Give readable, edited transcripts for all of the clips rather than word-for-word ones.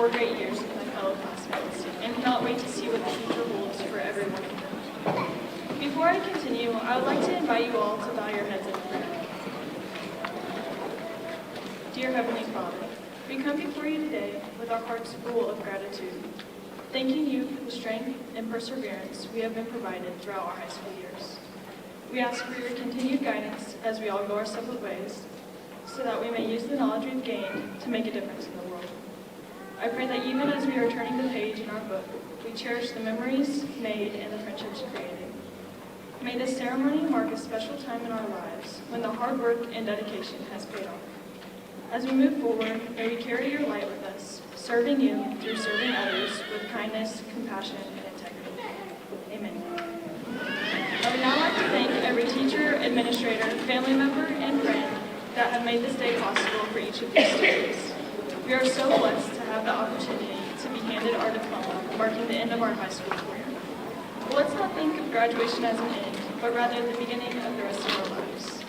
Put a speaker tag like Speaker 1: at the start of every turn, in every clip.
Speaker 1: 4 great years with my fellow classmates and cannot wait to see what the future holds for everyone of them. Before I continue, I would like to invite you all to bow your heads in prayer. Dear Heavenly Father, we come before you today with our hearts full of gratitude, thanking you for the strength and perseverance we have been provided throughout our high school years. We ask for your continued guidance as we all go our separate ways, so that we may use the knowledge we've gained to make a difference in the world. I pray that even as we are turning the page in our book, we cherish the memories made and the friendships created. May this ceremony mark a special time in our lives when the hard work and dedication has paid off. As we move forward, may we carry your light with us, serving you through serving others with kindness, compassion, and integrity. Amen. I would now like to thank every teacher, administrator, family member, and friend that have made this day possible for each of these students. We are so blessed to have the opportunity to be handed our diploma, marking the end of our high school career. But let's not think of graduation as an end, but rather the beginning of the rest of our lives.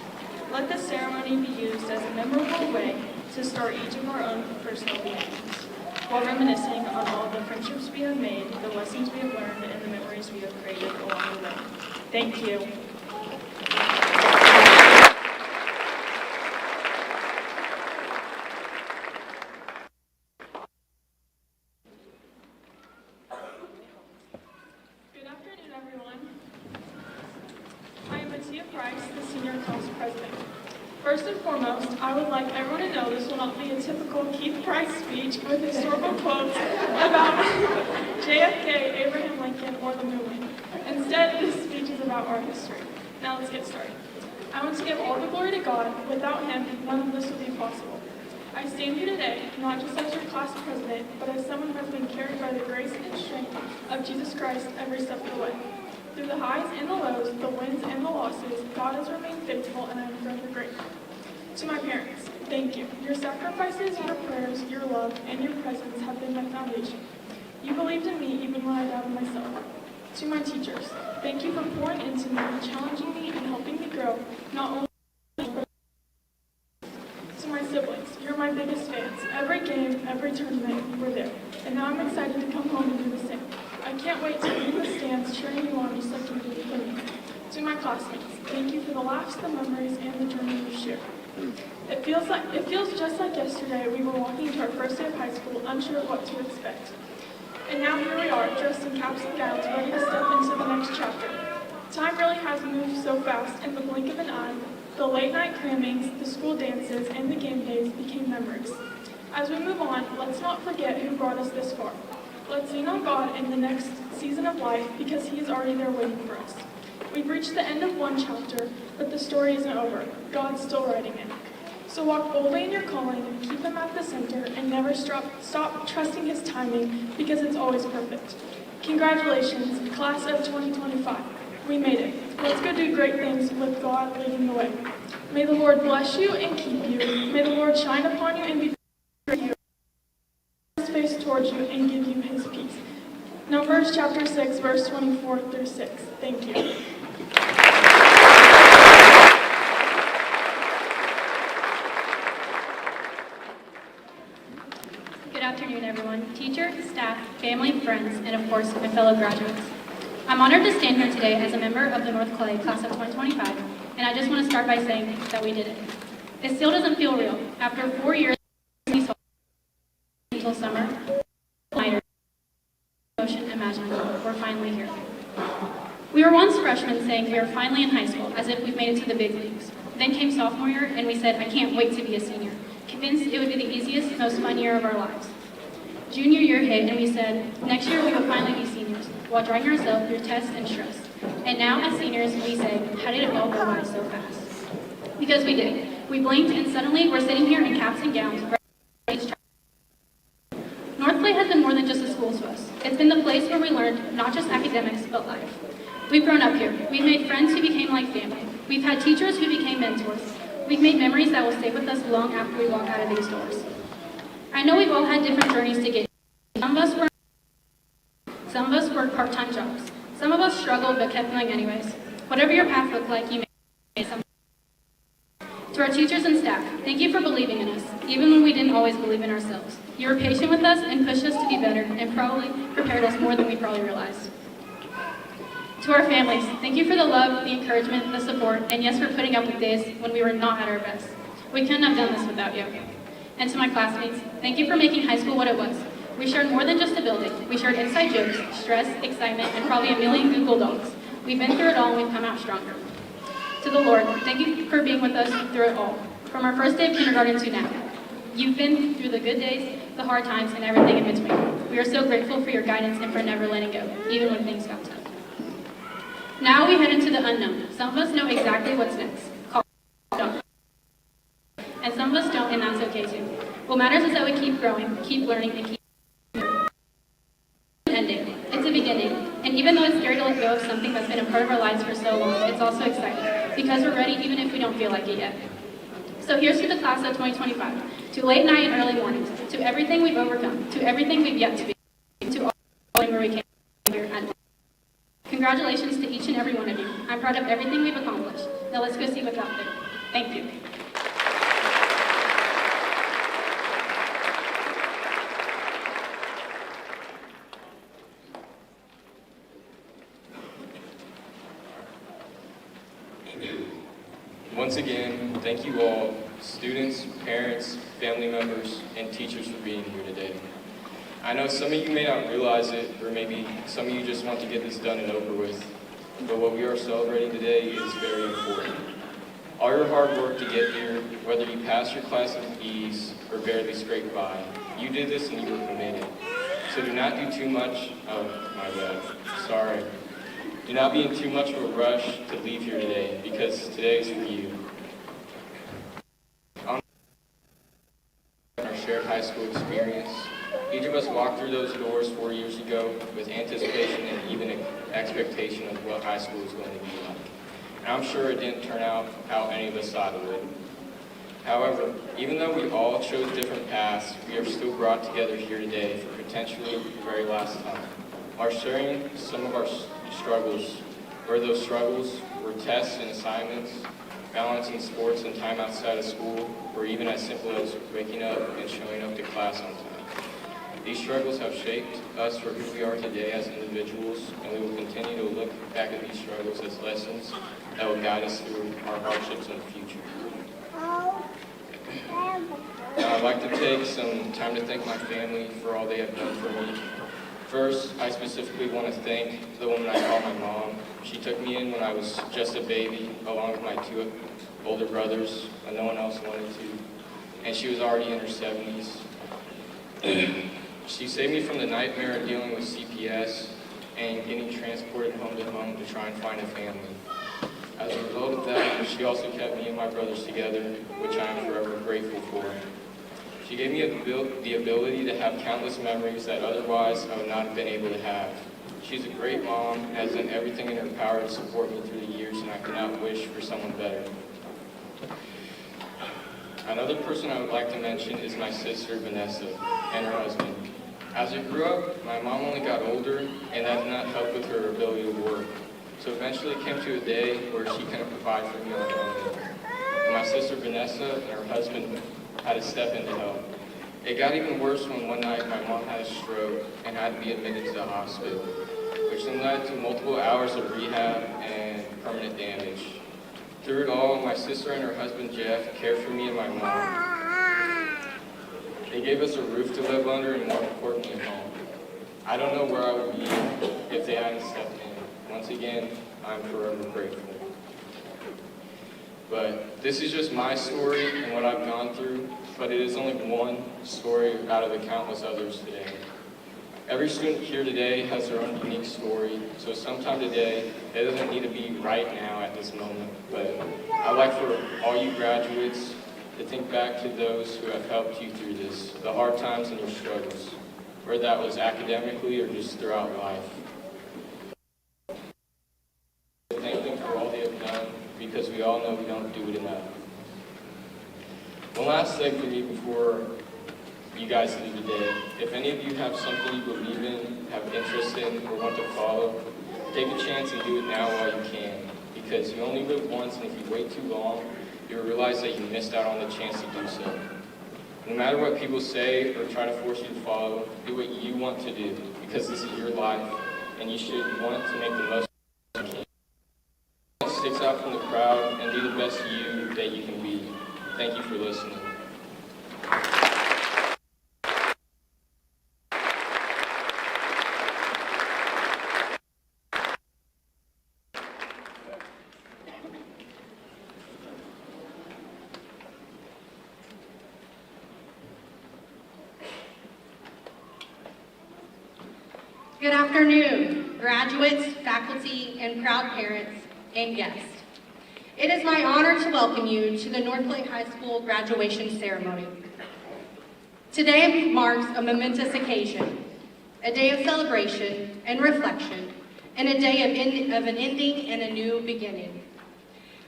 Speaker 1: Let this ceremony be used as a memorable way to start each of our own personal beginnings, while reminiscing on all the friendships we have made, the lessons we have learned, and the memories we have created along the way. Thank you. Good afternoon, everyone. I am Mattia Price, the Senior Council President. First and foremost, I would like everyone to know this will not be a typical Keith Price speech with historical quotes about JFK, Abraham Lincoln, or the moon. Instead, this speech is about our history. Now let's get started. I want to give all the glory to God. Without him, none of this would be possible. I stand here today, not just as your class president, but as someone who has been carried by the grace and strength of Jesus Christ every step of the way. Through the highs and the lows, the wins and the losses, God has remained faithful, and I am forever grateful. To my parents, thank you. Your sacrifices, your prayers, your love, and your presence have been my foundation. You believed in me even when I doubted myself. To my teachers, thank you for pouring into me, challenging me, and helping me grow, not only but to my siblings. You're my biggest fans. Every game, every tournament, you were there. And now I'm excited to come home and do the same. I can't wait to be in the stands cheering you on just like you did for me. To my classmates, thank you for the laughs, the memories, and the journey we've shared. It feels just like yesterday we were walking into our first day of high school, unsure of what to expect. And now here we are, dressed in caps and gowns, ready to step into the next chapter. Time really has moved so fast in the blink of an eye. The late night crammings, the school dances, and the game days became memories. As we move on, let's not forget who brought us this far. Let's lean on God in the next season of life because he is already there waiting for us. We've reached the end of one chapter, but the story isn't over. God's still writing it. So walk boldly in your calling, keep him at the center, and never stop trusting his timing because it's always perfect. Congratulations, class of 2025. We made it. Let's go do great things with God leading the way. May the Lord bless you and keep you. May the Lord shine upon you and be with you. His face towards you and give you his peace. Numbers chapter 6, verse 24 through 6. Thank you.
Speaker 2: Good afternoon, everyone. Teacher, staff, family, friends, and of course, my fellow graduates. I'm honored to stand here today as a member of the North Clay class of 2025, and I just want to start by saying that we did it. It still doesn't feel real. After 4 years until summer, emotion imaginable, we're finally here. We were once freshmen saying we are finally in high school, as if we've made it to the big leagues. Then came sophomore year, and we said, I can't wait to be a senior, convinced it would be the easiest, most fun year of our lives. Junior year hit, and we said, next year we will finally be seniors, while dragging ourselves through tests and stress. And now, as seniors, we say, how did it all go by so fast? Because we did. We blinked, and suddenly we're sitting here in caps and gowns. North Clay has been more than just a school to us. It's been the place where we learned not just academics, but life. We've grown up here. We've made friends who became like family. We've had teachers who became mentors. We've made memories that will stay with us long after we walk out of these doors. I know we've all had different journeys to get here. Some of us worked part-time jobs. Some of us struggled but kept going anyways. Whatever your path looked like, you made something. To our teachers and staff, thank you for believing in us, even when we didn't always believe in ourselves. You were patient with us and pushed us to be better and probably prepared us more than we probably realized. To our families, thank you for the love, the encouragement, the support, and yes, for putting up with days when we were not at our best. We couldn't have done this without you. And to my classmates, thank you for making high school what it was. We shared more than just a building. We shared inside jokes, stress, excitement, and probably a million Google Docs. We've been through it all and we've come out stronger. To the Lord, thank you for being with us through it all, from our first day of kindergarten to now. You've been through the good days, the hard times, and everything in between. We are so grateful for your guidance and for never letting go, even when things got tough. Now we head into the unknown. Some of us know exactly what's next. And some of us don't, and that's okay too. What matters is that we keep growing, keep learning, and keep ending. It's a beginning. And even though it's scary to let go of something that's been a part of our lives for so long, it's also exciting, because we're ready even if we don't feel like it yet. So here's to the class of 2025, to late night and early mornings, to everything we've overcome, to everything we've yet to be, to all where we came here at. Congratulations to each and every one of you. I'm proud of everything we've accomplished. Now let's go see what's out there. Thank you.
Speaker 3: Once again, thank you all, students, parents, family members, and teachers for being here today. I know some of you may not realize it, or maybe some of you just want to get this done and over with, but what we are celebrating today is very important. All your hard work to get here, whether you passed your class with ease or barely scraped by, you did this and you were committed. So do not do too much, do not be in too much of a rush to leave here today, because today is for you. On our shared high school experience, each of us walked through those doors 4 years ago with anticipation and even an expectation of what high school was going to be like. And I'm sure it didn't turn out how any of us thought it would. However, even though we all chose different paths, we are still brought together here today for potentially the very last time. While sharing some of our struggles, where those struggles were tests and assignments, balancing sports and time outside of school, or even as simple as waking up and showing up to class on time. These struggles have shaped us for who we are today as individuals, and we will continue to look back at these struggles as lessons that will guide us through our hardships in the future. Now, I'd like to take some time to thank my family for all they have done for me. First, I specifically want to thank the woman I call my mom. She took me in when I was just a baby, along with my 2 older brothers, when no one else wanted to, and she was already in her 70s. She saved me from the nightmare of dealing with CPS and getting transported home to home to try and find a family. As a result of that, she also kept me and my brothers together, which I am forever grateful for. She gave me the ability to have countless memories that otherwise I would not have been able to have. She's a great mom and has done everything in her power to support me through the years, and I could not wish for someone better. Another person I would like to mention is my sister, Vanessa, and her husband. As I grew up, my mom only got older, and that did not help with her ability to work. So eventually it came to a day where she couldn't provide for me on her own. And my sister, Vanessa, and her husband had to step in to help. It got even worse when one night my mom had a stroke and had to be admitted to the hospital, which then led to multiple hours of rehab and permanent damage. Through it all, my sister and her husband Jeff cared for me and my mom. They gave us a roof to live under and, more importantly, a home. I don't know where I would be if they hadn't stepped in. Once again, I'm forever grateful. But this is just my story and what I've gone through, but it is only one story out of the countless others today. Every student here today has their own unique story, so sometime today, it doesn't need to be right now at this moment, but I'd like for all you graduates to think back to those who have helped you through this, the hard times and your struggles, whether that was academically or just throughout life. Thank them for all they have done, because we all know we don't do it enough. One last thing for me before you guys leave today. If any of you have something you believe in, have interest in, or want to follow, take a chance and do it now while you can. Because you only live once, and if you wait too long, you will realize that you missed out on the chance to do so. No matter what people say or try to force you to follow, do what you want to do, because this is your life, and you should want to make the most you can. Sticks out from the crowd and be the best you that you can be. Thank you for listening.
Speaker 4: Good afternoon, graduates, faculty, and proud parents and guests. It is my honor to welcome you to the Northgate High School graduation ceremony. Today marks a momentous occasion, a day of celebration and reflection, and a day of an ending and a new beginning.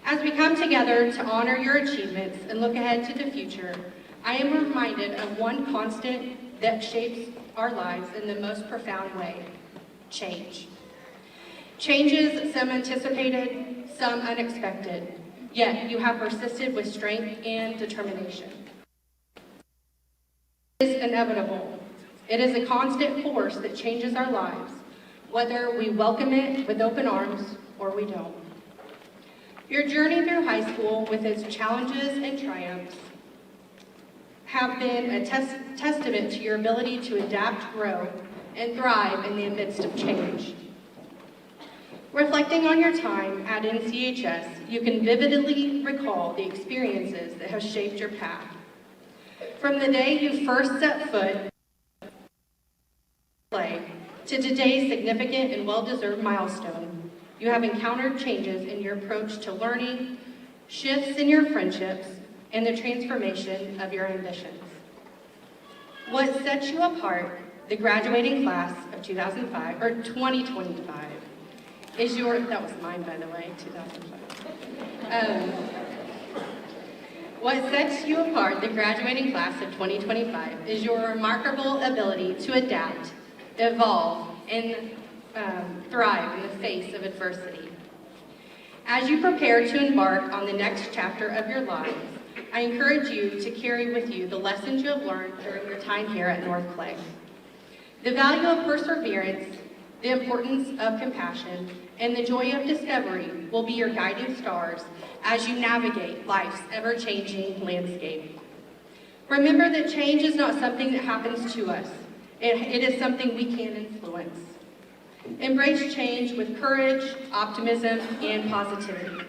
Speaker 4: As we come together to honor your achievements and look ahead to the future, I am reminded of one constant that shapes our lives in the most profound way: change. Changes, some anticipated, some unexpected, yet you have persisted with strength and determination. It is inevitable. It is a constant force that changes our lives, whether we welcome it with open arms or we don't. Your journey through high school, with its challenges and triumphs, have been a testament to your ability to adapt, grow, and thrive in the midst of change. Reflecting on your time at NCHS, you can vividly recall the experiences that have shaped your path. From the day you first set foot to today's significant and well-deserved milestone, you have encountered changes in your approach to learning, shifts in your friendships, and the transformation of your ambitions. What sets you apart, the graduating class of 2005, or 2025, is your, that was mine by the way, 2005. What sets you apart, the graduating class of 2025, is your remarkable ability to adapt, evolve, and thrive in the face of adversity. As you prepare to embark on the next chapter of your lives, I encourage you to carry with you the lessons you have learned during your time here at North Clay. The value of perseverance, the importance of compassion, and the joy of discovery will be your guiding stars as you navigate life's ever-changing landscape. Remember that change is not something that happens to us. It is something we can influence. Embrace change with courage, optimism, and positivity.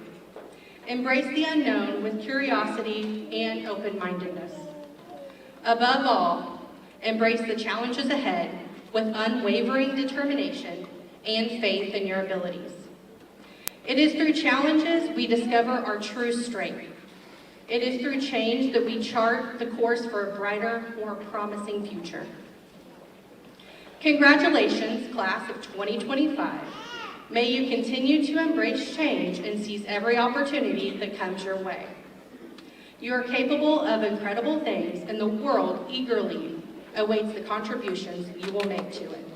Speaker 4: Embrace the unknown with curiosity and open-mindedness. Above all, embrace the challenges ahead with unwavering determination and faith in your abilities. It is through challenges we discover our true strength. It is through change that we chart the course for a brighter, more promising future. Congratulations, class of 2025. May you continue to embrace change and seize every opportunity that comes your way. You are capable of incredible things, and the world eagerly awaits the contributions you will make to it.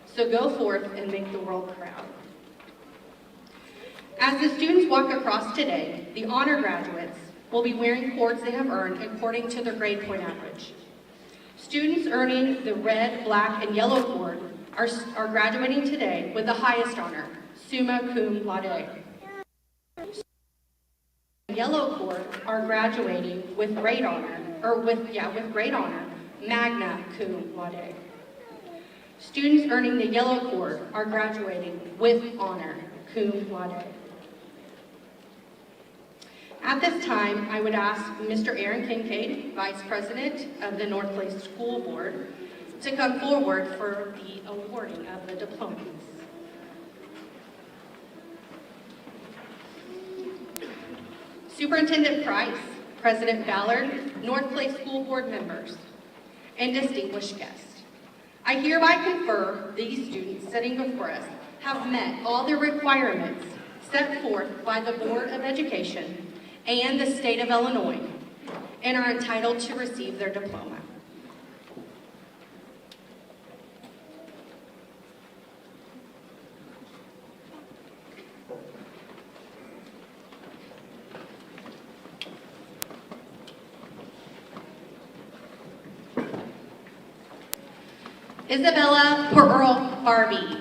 Speaker 4: So go forth and make the world proud. As the students walk across today, the honor graduates will be wearing cords they have earned according to their grade point average. Students earning the red, black, and yellow cord are graduating today with the highest honor, summa cum laude. Yellow cord are graduating with great honor, magna cum laude. Students earning the yellow cord are graduating with honor, cum laude. At this time, I would ask Mr. Aaron Kincaid, Vice President of the North Clay School Board, to come forward for the awarding of the diplomas. Superintendent Price, President Ballard, North Clay School Board members, and distinguished guests. I hereby confer these students sitting before us have met all the requirements set forth by the Board of Education and the state of Illinois, and are entitled to receive their diploma. Isabella Pearl Barbie.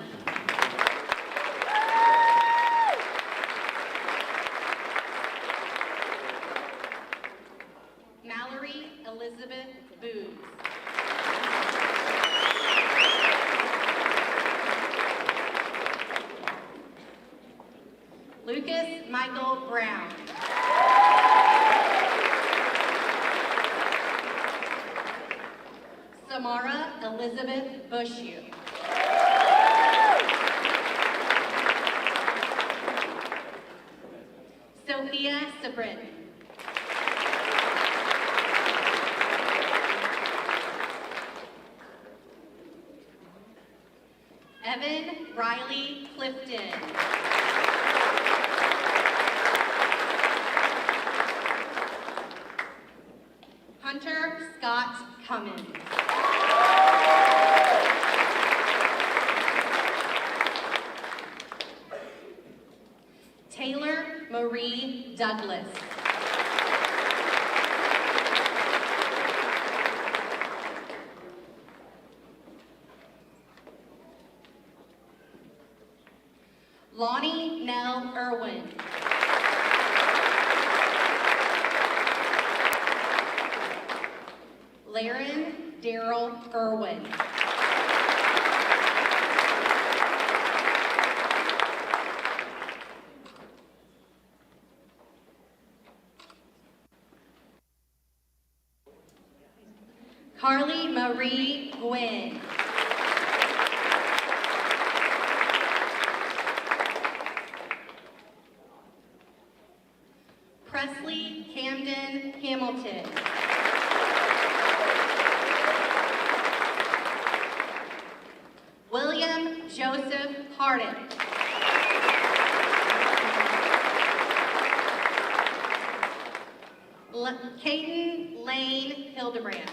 Speaker 4: Mallory Elizabeth Booth. Lucas Michael Brown. Samara Elizabeth Bushu. Sophia Sabrin. Evan Riley Clifton. Hunter Scott Cummins. Taylor Marie Douglas. Lonnie Nell Irwin. Laren Daryl Irwin. Carly Marie Gwynn. Presley Camden Hamilton. William Joseph Harden. Caden Lane Hildebrand.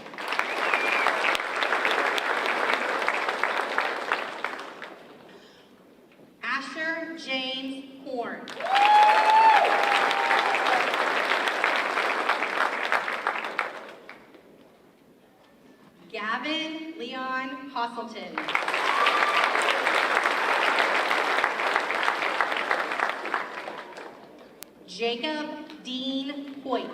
Speaker 4: Asher James Horn. Gavin Leon Hosselton. Jacob Dean Hoyt.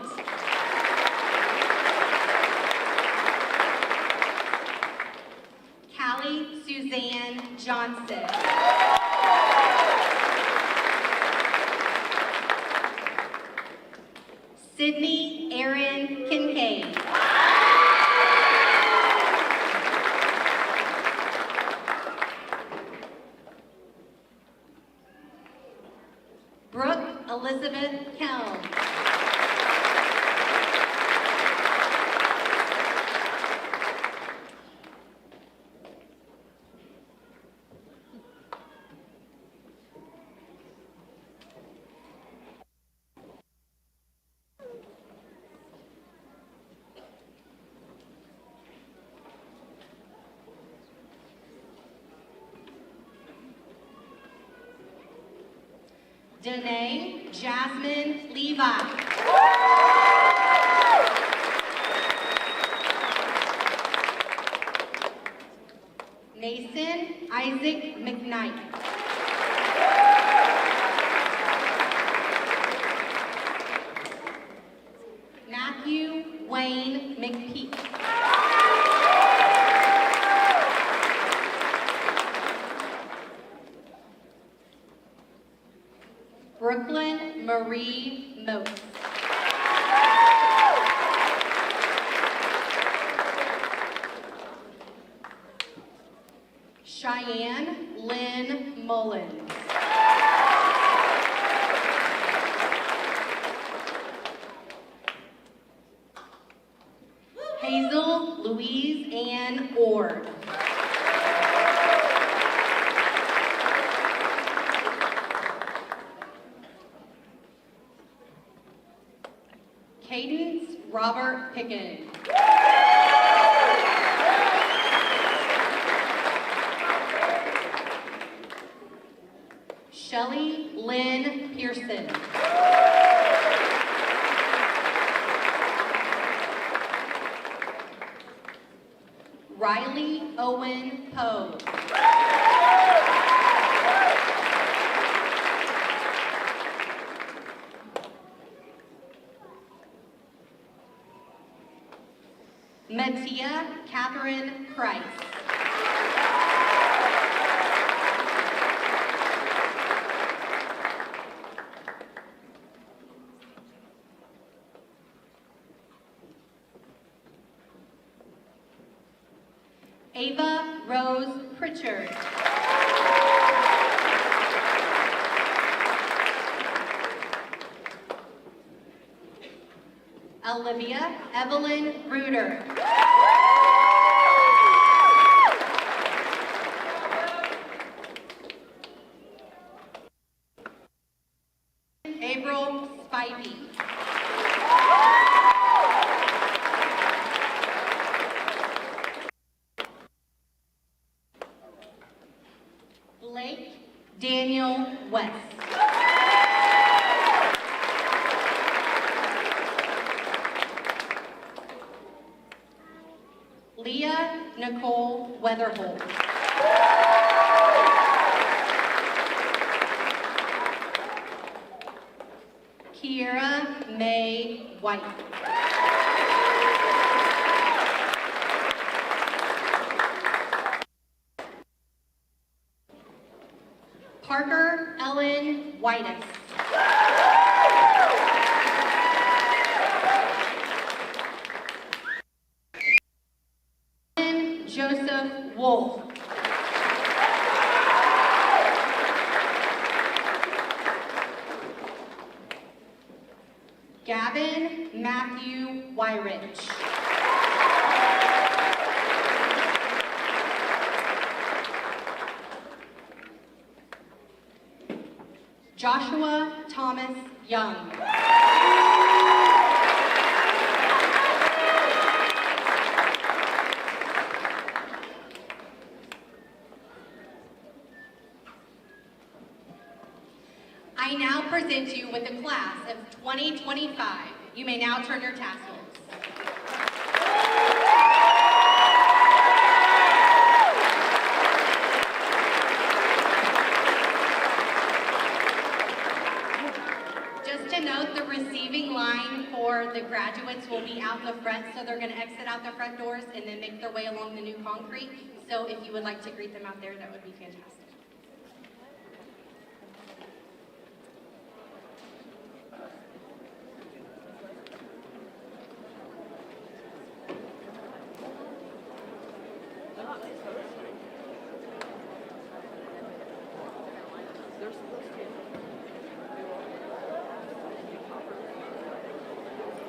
Speaker 4: Callie Suzanne Johnson. Sydney Erin Kincaid. Brooke Elizabeth Kelm. Danae Jasmine Levi. Mason Isaac McKnight. Matthew Wayne McPeak. Brooklyn Marie Moats. Cheyenne Lynn Mullins. Hazel Louise Ann Ord. Cadence Robert Pickens. Shelley Lynn Pearson. Riley Owen Poe. Mattia Catherine Price. Ava Rose Pritchard. Olivia Evelyn Reuter. April Spivey. Blake Daniel West. Leah Nicole Weatherholt. Kiera May White. Parker Ellen Whitus. Joseph Wolf. Gavin Matthew Wyrich. Joshua Thomas Young. I now present you with the class of 2025. You may now turn your tassels. Just to note, the receiving line for the graduates will be out the front, so they're going to exit out the front doors and then make their way along the new concrete. So if you would like to greet them out there, that would be fantastic.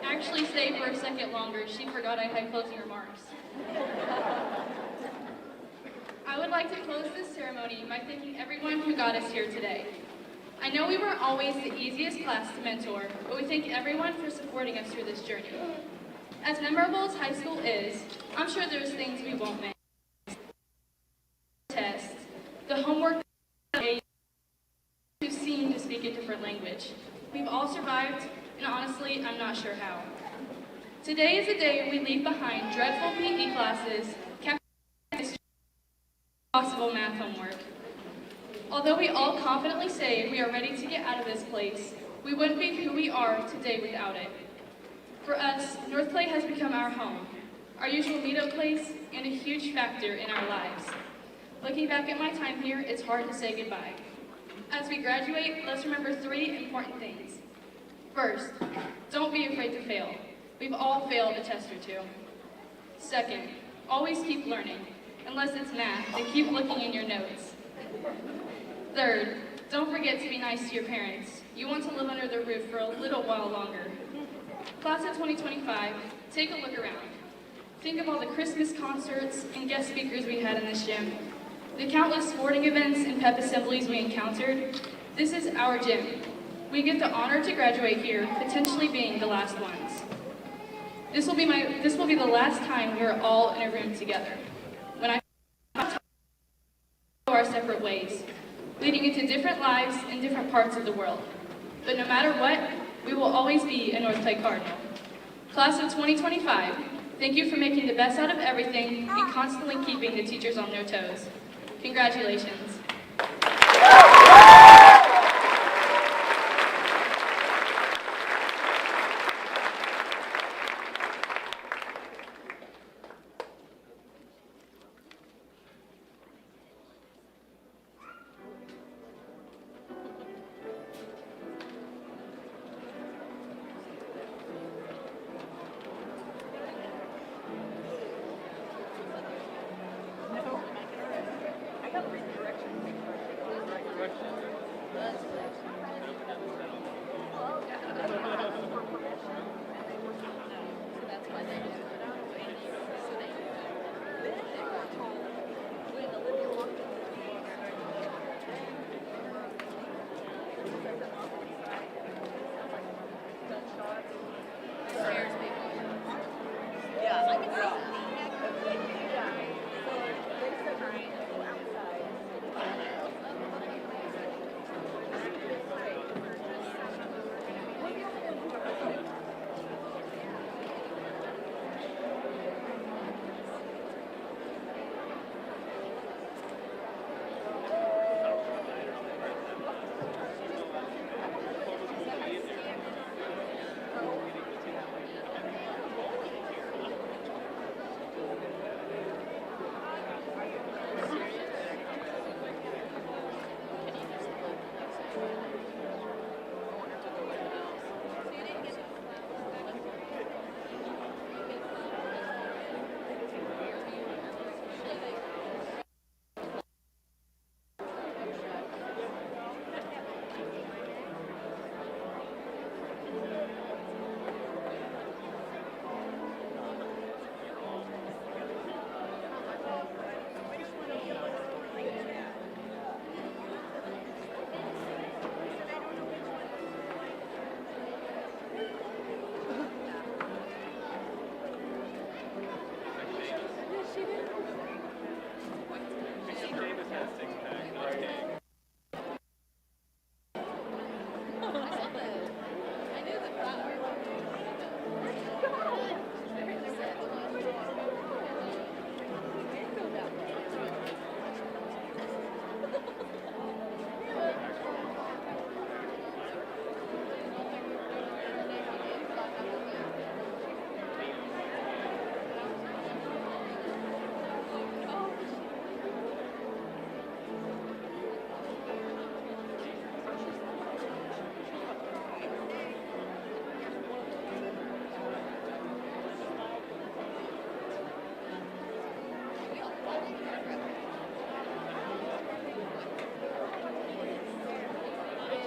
Speaker 2: Actually stay for a second longer. She forgot I had closing remarks. I would like to close this ceremony by thanking everyone who got us here today. I know we weren't always the easiest class to mentor, but we thank everyone for supporting us through this journey. As memorable as high school is, I'm sure there's things we won't miss. Tests, the homework who seem to speak a different language. We've all survived, and honestly, I'm not sure how. Today is the day we leave behind dreadful PE classes, possible math homework. Although we all confidently say we are ready to get out of this place, we wouldn't be who we are today without it. For us, North Clay has become our home, our usual meetup place, and a huge factor in our lives. Looking back at my time here, it's hard to say goodbye. As we graduate, let's remember 3 important things. First, don't be afraid to fail. We've all failed a test or 2. Second, always keep learning. Unless it's math, then keep looking in your notes. Third, don't forget to be nice to your parents. You want to live under their roof for a little while longer. Class of 2025, take a look around. Think of all the Christmas concerts and guest speakers we had in this gym. The countless sporting events and pep assemblies we encountered. This is our gym. We get the honor to graduate here, potentially being the last ones. This will be the last time we are all in a room together. When I go our separate ways, leading into different lives in different parts of the world. But no matter what, we will always be a North Clay Cardinal. Class of 2025, Thank you for making the best out of everything and constantly keeping the teachers on their toes. Congratulations.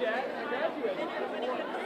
Speaker 5: Jack, I graduated.